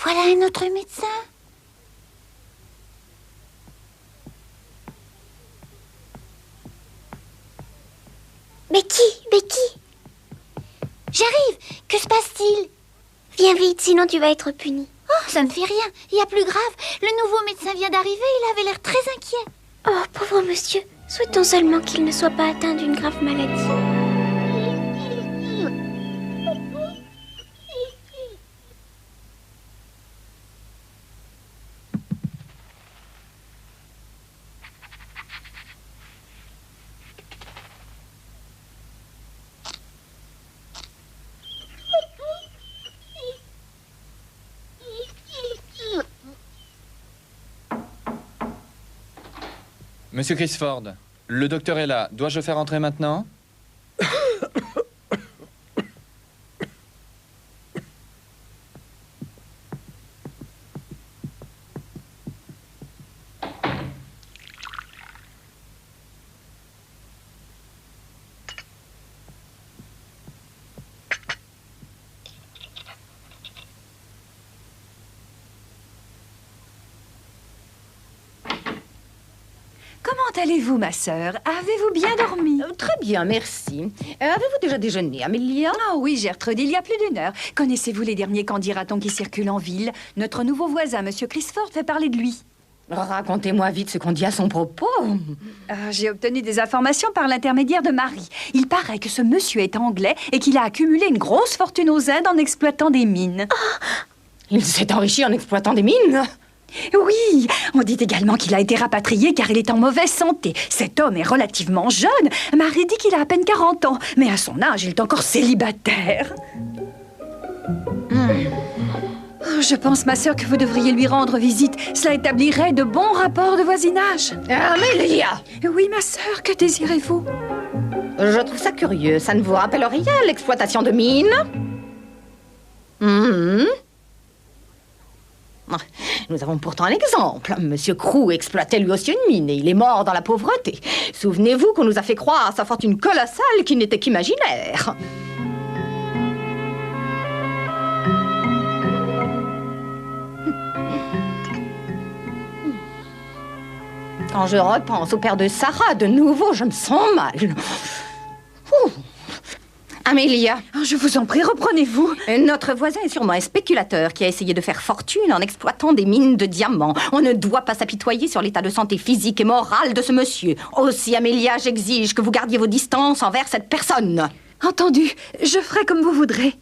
Voilà un autre médecin. Becky, J'arrive. Que se passe-t-il? viens vite, sinon tu vas être punie. Oh, ça ne fait rien. Il y a plus grave. Le nouveau médecin vient d'arriver. Il avait l'air très inquiet. Oh, pauvre monsieur, souhaitons seulement qu'il ne soit pas atteint d'une grave maladie. Monsieur Crisford, le docteur est là. Dois-je le faire entrer maintenant? Comment allez-vous, ma sœur? Avez-vous bien dormi? Très bien, merci. Avez-vous déjà déjeuné, Amélia? Oh oui, Gertrude, il y a plus d'une heure. Connaissez-vous les derniers candidatons qui circulent en ville? Notre nouveau voisin, Monsieur Crisford, fait parler de lui. Racontez-moi vite ce qu'on dit à son propos. J'ai obtenu des informations par l'intermédiaire de Marie. Il paraît que ce monsieur est anglais et qu'il a accumulé une grosse fortune aux Indes en exploitant des mines. Il s'est enrichi en exploitant des mines? Oui, on dit également qu'il a été rapatrié car il est en mauvaise santé. Cet homme est relativement jeune. Marie dit qu'il a à peine 40 ans, mais à son âge, il est encore célibataire. Oh, je pense, ma sœur, que vous devriez lui rendre visite. Cela établirait de bons rapports de voisinage. Amélia! Oui, ma sœur, que désirez-vous? Je trouve ça curieux. Ça ne vous rappelle rien, l'exploitation de mines? Nous avons pourtant un exemple. Monsieur Crew exploitait lui aussi une mine et il est mort dans la pauvreté. Souvenez-vous qu'on nous a fait croire à sa fortune colossale qui n'était qu'imaginaire. Quand je repense au père de Sarah, de nouveau, je me sens mal. Ouh. Amélia. Oh, je vous en prie, reprenez-vous. Notre voisin est sûrement un spéculateur qui a essayé de faire fortune en exploitant des mines de diamants. On ne doit pas s'apitoyer sur l'état de santé physique et morale de ce monsieur. Aussi, Amélia, j'exige que vous gardiez vos distances envers cette personne. Entendu. Je ferai comme vous voudrez.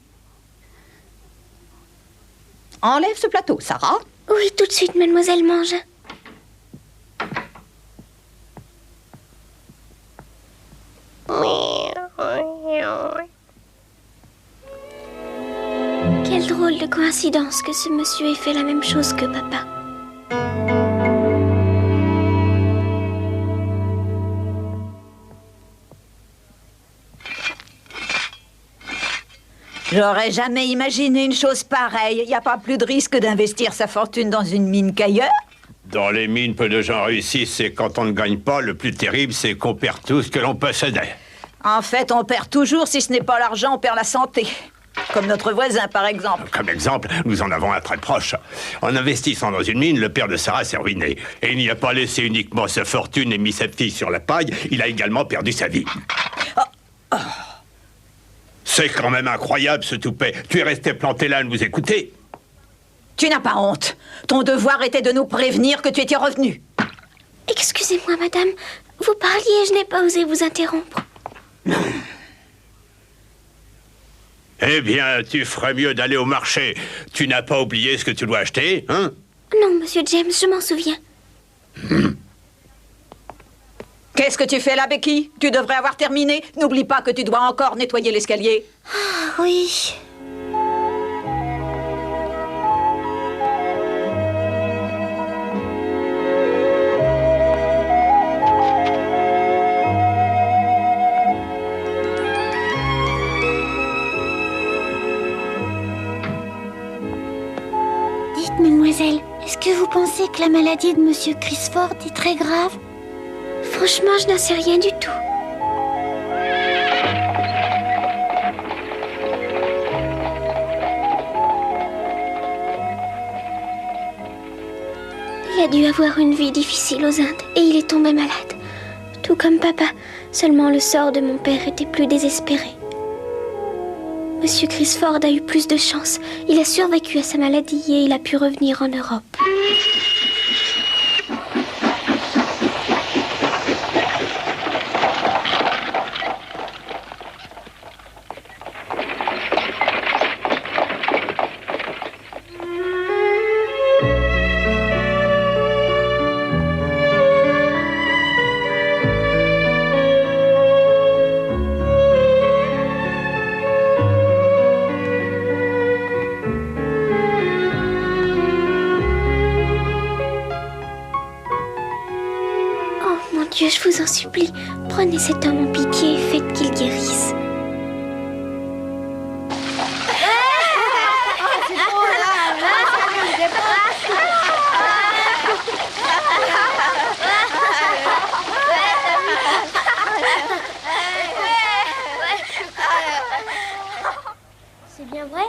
Enlève ce plateau, Sarah. Oui, tout de suite, mademoiselle Mange. Quelle drôle de coïncidence que ce monsieur ait fait la même chose que papa. J'aurais jamais imaginé une chose pareille. Il n'y a pas plus de risque d'investir sa fortune dans une mine qu'ailleurs. Dans les mines, peu de gens réussissent et quand on ne gagne pas, le plus terrible, c'est qu'on perd tout ce que l'on possédait. En fait, on perd toujours. Si ce n'est pas l'argent, on perd la santé. Comme notre voisin, par exemple. Comme exemple, nous en avons un très proche. En investissant dans une mine, le père de Sarah s'est ruiné. Et il n'y a pas laissé uniquement sa fortune et mis cette fille sur la paille, il a également perdu sa vie. C'est quand même incroyable, ce toupet. Tu es resté planté là à nous écouter. Tu n'as pas honte. Ton devoir était de nous prévenir que tu étais revenu. Excusez-moi, madame. Vous parliez, je n'ai pas osé vous interrompre. Eh bien, tu ferais mieux d'aller au marché. Tu n'as pas oublié ce que tu dois acheter, hein? Non, monsieur James, je m'en souviens. Qu'est-ce que tu fais là, Becky? Tu devrais avoir terminé. N'oublie pas que tu dois encore nettoyer l'escalier. Ah, oui. Dites, mademoiselle, est-ce que vous pensez que la maladie de Monsieur Crisford est très grave? Franchement, je n'en sais rien du tout. a dû avoir une vie difficile aux Indes et il est tombé malade. Tout comme papa, seulement le sort de mon père était plus désespéré. Monsieur Crisford a eu plus de chance. Il a survécu à sa maladie et il a pu revenir en Europe. Dieu, je vous en supplie, prenez cet homme en pitié et faites qu'il guérisse. C'est bien vrai?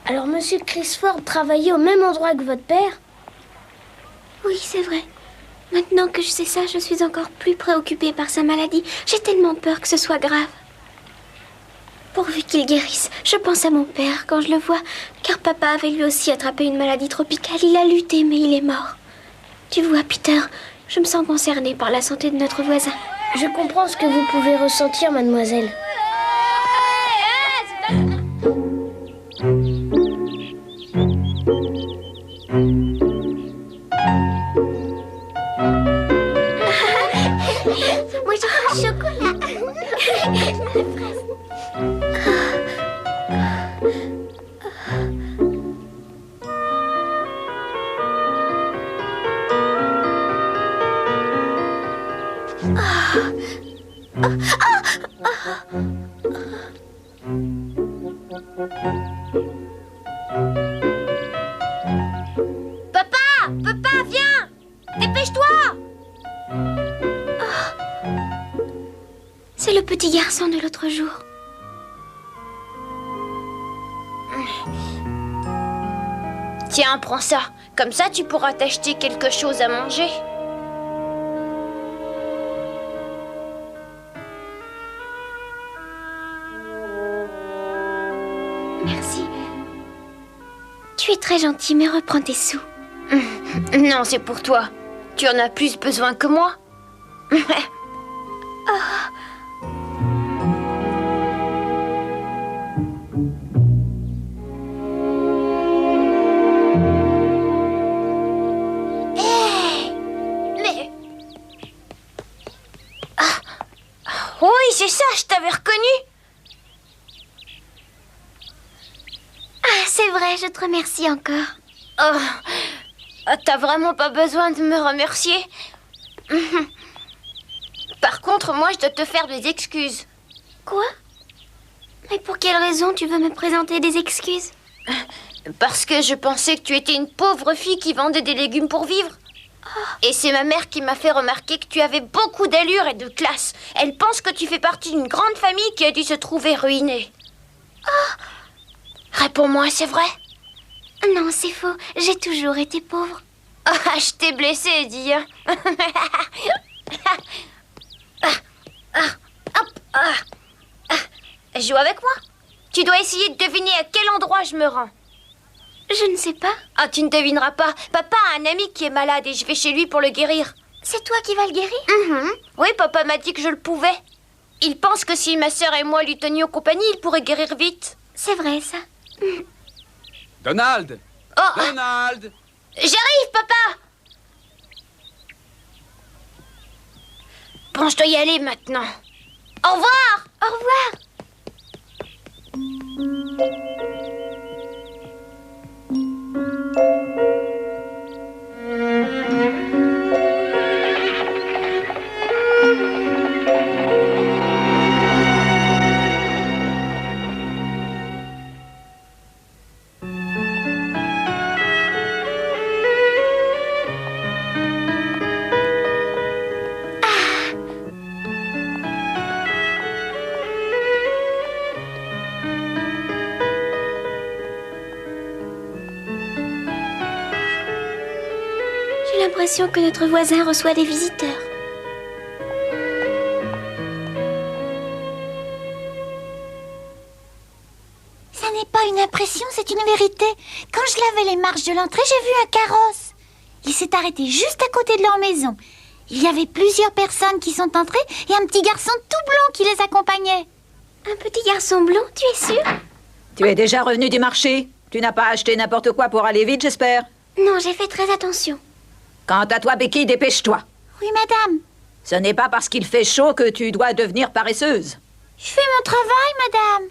Alors Monsieur Crisford travaillait au même endroit que votre père? Oui, c'est vrai. Maintenant que je sais ça, je suis encore plus préoccupée par sa maladie. J'ai tellement peur que ce soit grave. Pourvu qu'il guérisse. Je pense à mon père quand je le vois, car papa avait lui aussi attrapé une maladie tropicale. Il a lutté, mais il est mort. Tu vois, Peter, je me sens concernée par la santé de notre voisin. Je comprends ce que vous pouvez ressentir, mademoiselle. Moi, je veux le chocolat. Papa, viens! Dépêche-toi! C'est le petit garçon de l'autre jour. Tiens, prends ça. Comme ça, tu pourras t'acheter quelque chose à manger. Merci. Tu es très gentil, mais reprends tes sous. Non, c'est pour toi. Tu en as plus besoin que moi. Oui, c'est ça, je t'avais reconnu. Ah, c'est vrai, je te remercie encore. T'as vraiment pas besoin de me remercier. Par contre, moi, je dois te faire des excuses. Quoi? Mais pour quelle raison tu veux me présenter des excuses? Parce que je pensais que tu étais une pauvre fille qui vendait des légumes pour vivre. Et c'est ma mère qui m'a fait remarquer que tu avais beaucoup d'allure et de classe. Elle pense que tu fais partie d'une grande famille qui a dû se trouver ruinée. Réponds-moi, c'est vrai? Non, c'est faux. J'ai toujours été pauvre. Je t'ai blessée, Eddie. Joue avec moi. Tu dois essayer de deviner à quel endroit je me rends. Je ne sais pas. Tu ne devineras pas. Papa a un ami qui est malade et je vais chez lui pour le guérir. C'est toi qui vas le guérir? Oui, papa m'a dit que je le pouvais. Il pense que si ma sœur et moi lui tenions compagnie, il pourrait guérir vite. C'est vrai, ça. Donald! Oh, Donald! j'arrive, papa! Bon, je dois y aller maintenant. Au revoir! Au revoir. l'impression que notre voisin reçoit des visiteurs. Ça n'est pas une impression, c'est une vérité. Quand je lavais les marches de l'entrée, j'ai vu un carrosse. Il s'est arrêté juste à côté de leur maison. Il y avait plusieurs personnes qui sont entrées et un petit garçon tout blanc qui les accompagnait. Un petit garçon blond, tu es sûr? Tu es déjà revenu du marché? Tu n'as pas acheté n'importe quoi pour aller vite, j'espère? Non, j'ai fait très attention. Quant à toi, Becky, dépêche-toi. Oui, madame. Ce n'est pas parce qu'il fait chaud que tu dois devenir paresseuse. Je fais mon travail, madame.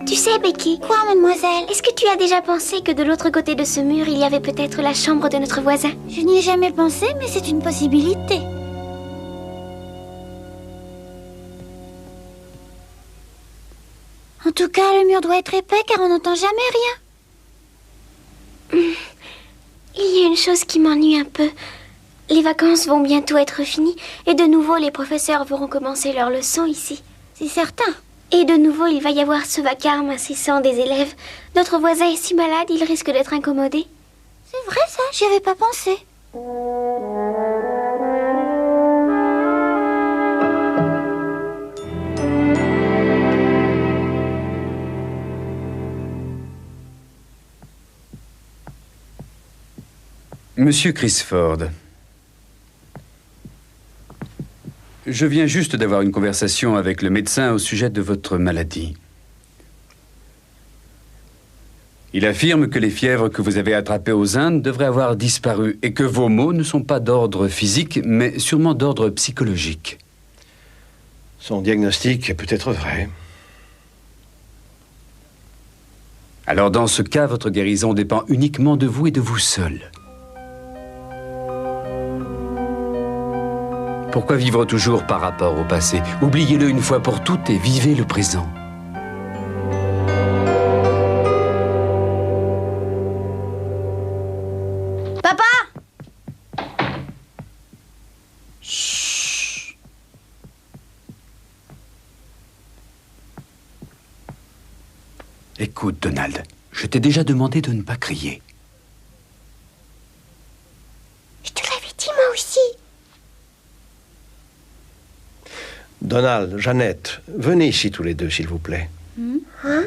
Tu sais, Becky, Quoi, mademoiselle? est-ce que tu as déjà pensé que de l'autre côté de ce mur, il y avait peut-être la chambre de notre voisin? Je n'y ai jamais pensé, mais c'est une possibilité. En tout cas, le mur doit être épais car on n'entend jamais rien. Il y a une chose qui m'ennuie un peu. Les vacances vont bientôt être finies et de nouveau les professeurs vont commencer leurs leçons ici. C'est certain. Et de nouveau il va y avoir ce vacarme incessant des élèves. Notre voisin est si malade, il risque d'être incommodé. C'est vrai ça, j'y avais pas pensé. Monsieur Crisford, je viens juste d'avoir une conversation avec le médecin au sujet de votre maladie. Il affirme que les fièvres que vous avez attrapées aux Indes devraient avoir disparu et que vos maux ne sont pas d'ordre physique, mais sûrement d'ordre psychologique. Son diagnostic est peut-être vrai. Alors dans ce cas, votre guérison dépend uniquement de vous et de vous seul. Pourquoi vivre toujours par rapport au passé? Oubliez-le une fois pour toutes et vivez le présent. Papa! Chut. Écoute, Donald, je t'ai déjà demandé de ne pas crier. Je te l'avais dit moi aussi. Donald, Jeannette, venez ici tous les deux, s'il vous plaît. Hein?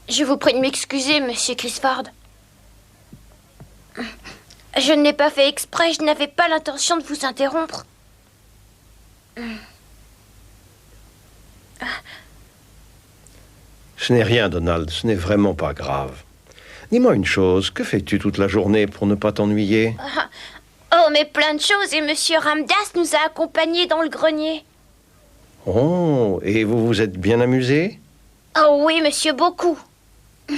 Je vous prie de m'excuser, monsieur Crisford. Je ne l'ai pas fait exprès, je n'avais pas l'intention de vous interrompre. Ce n'est rien, Donald, ce n'est vraiment pas grave. Dis-moi une chose, que fais-tu toute la journée pour ne pas t'ennuyer? Oh, mais plein de choses, et monsieur Ramdas nous a accompagnés dans le grenier. Oh, et vous vous êtes bien amusé? Oh oui, monsieur, beaucoup. Et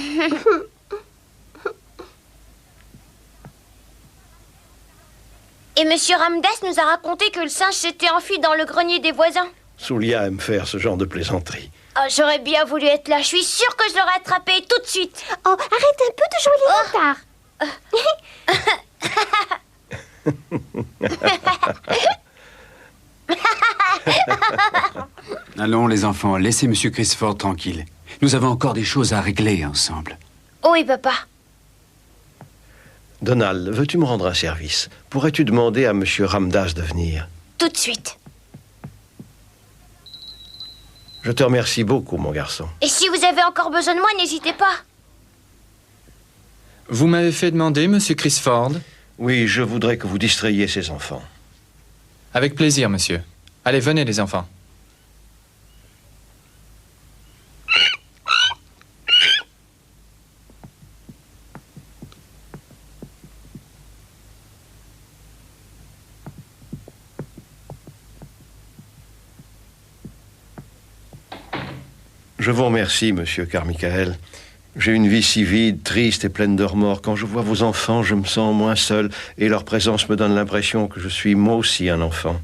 monsieur Ramdas nous a raconté que le singe s'était enfui dans le grenier des voisins. Soulia aime faire ce genre de plaisanterie. Oh, j'aurais bien voulu être là, je suis sûre que je l'aurais attrapé tout de suite. Oh, arrête un peu de jouer les retards. Allons, les enfants, laissez Monsieur Crisford tranquille. Nous avons encore des choses à régler ensemble. Oui, papa. Donald, veux-tu me rendre un service? Pourrais-tu demander à Monsieur Ramdas de venir? Tout de suite. Je te remercie beaucoup, mon garçon. Et si vous avez encore besoin de moi, n'hésitez pas. Vous m'avez fait demander, monsieur Crisford? Oui, je voudrais que vous distrayiez ces enfants. Avec plaisir, monsieur. Allez, venez, les enfants. Je vous remercie, Monsieur Carmichael, J'ai une vie si vide, triste et pleine de remords. Quand je vois vos enfants, je me sens moins seul et leur présence me donne l'impression que je suis moi aussi un enfant.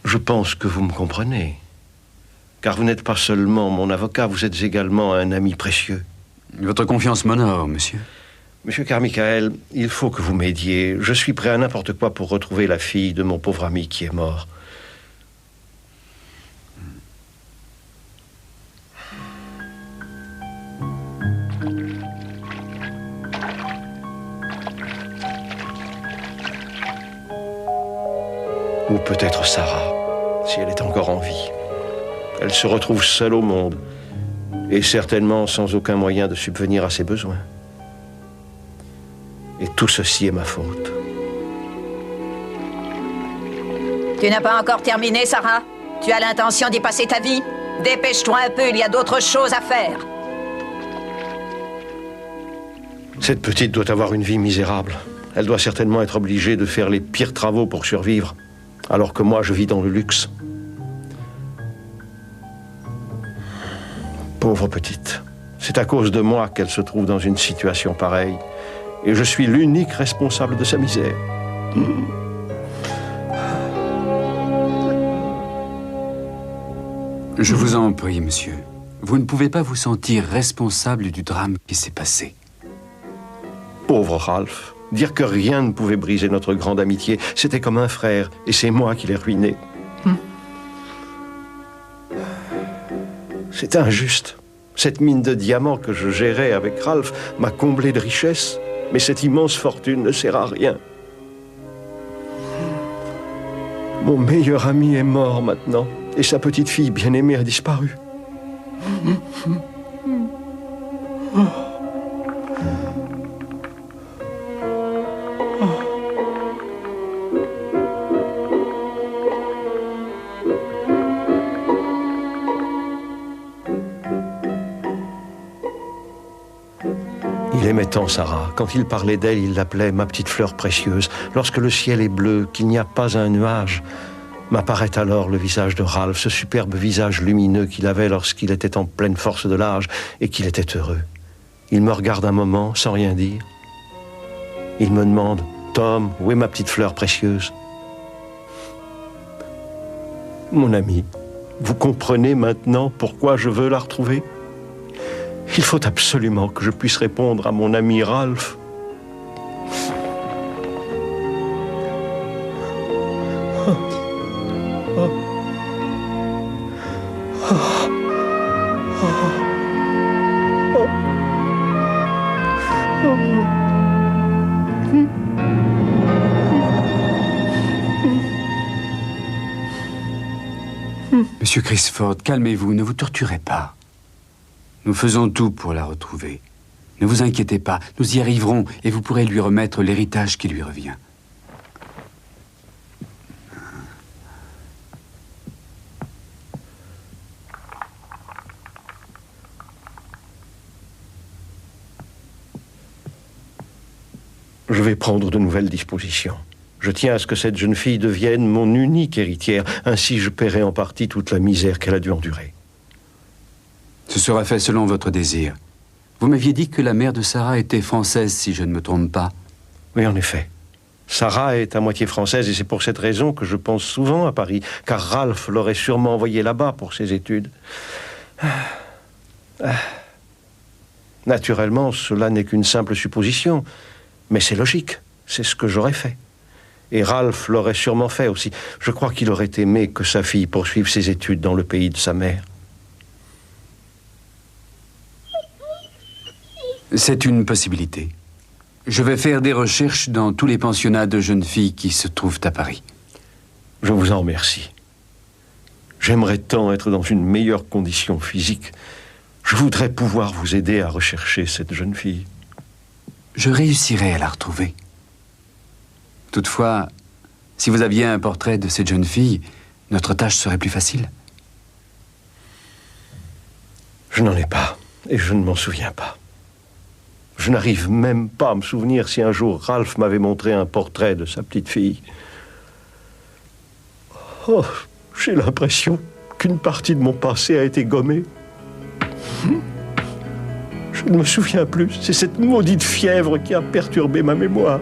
Je pense que vous me comprenez. Car vous n'êtes pas seulement mon avocat, vous êtes également un ami précieux. Votre confiance m'honore, monsieur. Monsieur Carmichael, il faut que vous m'aidiez. Je suis prêt à n'importe quoi pour retrouver la fille de mon pauvre ami qui est mort. Ou peut-être Sarah, si elle est encore en vie. Elle se retrouve seule au monde, et certainement sans aucun moyen de subvenir à ses besoins. Et tout ceci est ma faute. Tu n'as pas encore terminé, Sarah? Tu as l'intention d'y passer ta vie? Dépêche-toi un peu, il y a d'autres choses à faire. Cette petite doit avoir une vie misérable. Elle doit certainement être obligée de faire les pires travaux pour survivre, alors que moi, je vis dans le luxe. Pauvre petite. C'est à cause de moi qu'elle se trouve dans une situation pareille. Et je suis l'unique responsable de sa misère. Je vous en prie, monsieur. Vous ne pouvez pas vous sentir responsable du drame qui s'est passé. Pauvre Ralph. Dire que rien ne pouvait briser notre grande amitié, c'était comme un frère, et c'est moi qui l'ai ruiné. C'est injuste. Cette mine de diamants que je gérais avec Ralph m'a comblé de richesses, mais cette immense fortune ne sert à rien. Mon meilleur ami est mort maintenant, et sa petite fille bien-aimée a disparu. Il aimait tant Sarah. Quand il parlait d'elle, il l'appelait ma petite fleur précieuse. Lorsque le ciel est bleu, qu'il n'y a pas un nuage, m'apparaît alors le visage de Ralph, ce superbe visage lumineux qu'il avait lorsqu'il était en pleine force de l'âge et qu'il était heureux. Il me regarde un moment sans rien dire. Il me demande « Tom, où est ma petite fleur précieuse ?» Mon ami, vous comprenez maintenant pourquoi je veux la retrouver ? Il faut absolument que je puisse répondre à mon ami Ralph. Monsieur Crisford, calmez-vous, ne vous torturez pas. Nous faisons tout pour la retrouver. Ne vous inquiétez pas, nous y arriverons et vous pourrez lui remettre l'héritage qui lui revient. Je vais prendre de nouvelles dispositions. Je tiens à ce que cette jeune fille devienne mon unique héritière. Ainsi, je paierai en partie toute la misère qu'elle a dû endurer. Ce sera fait selon votre désir. Vous m'aviez dit que la mère de Sarah était française, si je ne me trompe pas. Oui, en effet. Sarah est à moitié française et c'est pour cette raison que je pense souvent à Paris, car Ralph l'aurait sûrement envoyée là-bas pour ses études. Naturellement, cela n'est qu'une simple supposition, mais c'est logique. C'est ce que j'aurais fait. Et Ralph l'aurait sûrement fait aussi. Je crois qu'il aurait aimé que sa fille poursuive ses études dans le pays de sa mère. C'est une possibilité. Je vais faire des recherches dans tous les pensionnats de jeunes filles qui se trouvent à Paris. Je vous en remercie. J'aimerais tant être dans une meilleure condition physique. Je voudrais pouvoir vous aider à rechercher cette jeune fille. Je réussirai à la retrouver. Toutefois, si vous aviez un portrait de cette jeune fille, notre tâche serait plus facile. Je n'en ai pas, et je ne m'en souviens pas. Je n'arrive même pas à me souvenir si un jour Ralph m'avait montré un portrait de sa petite fille. Oh, j'ai l'impression qu'une partie de mon passé a été gommée. Je ne me souviens plus. C'est cette maudite fièvre qui a perturbé ma mémoire.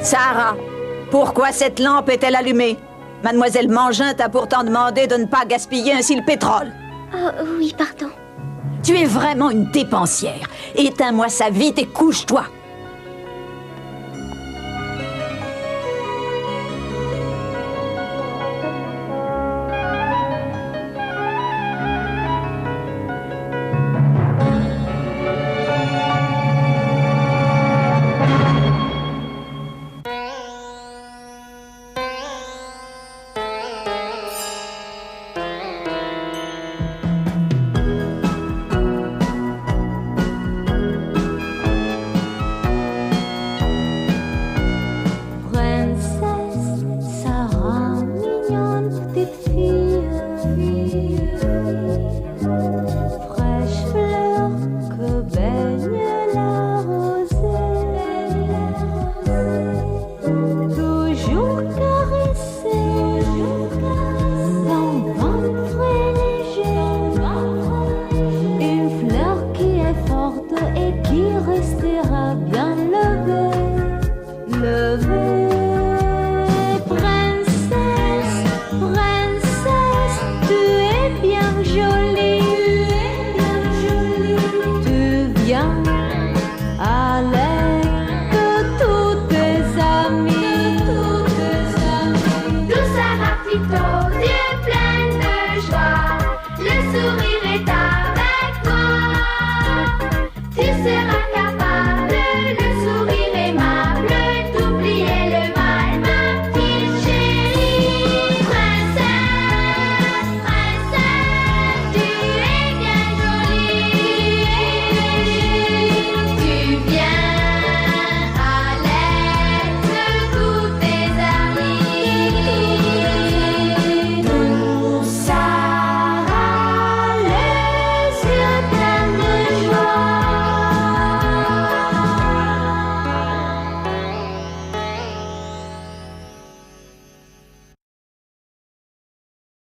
Sarah, pourquoi cette lampe est-elle allumée? Mademoiselle Mangin t'a pourtant demandé de ne pas gaspiller ainsi le pétrole. Oh, oui, pardon. Tu es vraiment une dépensière. Éteins-moi ça vite et couche-toi. Fraîche fleur, que belle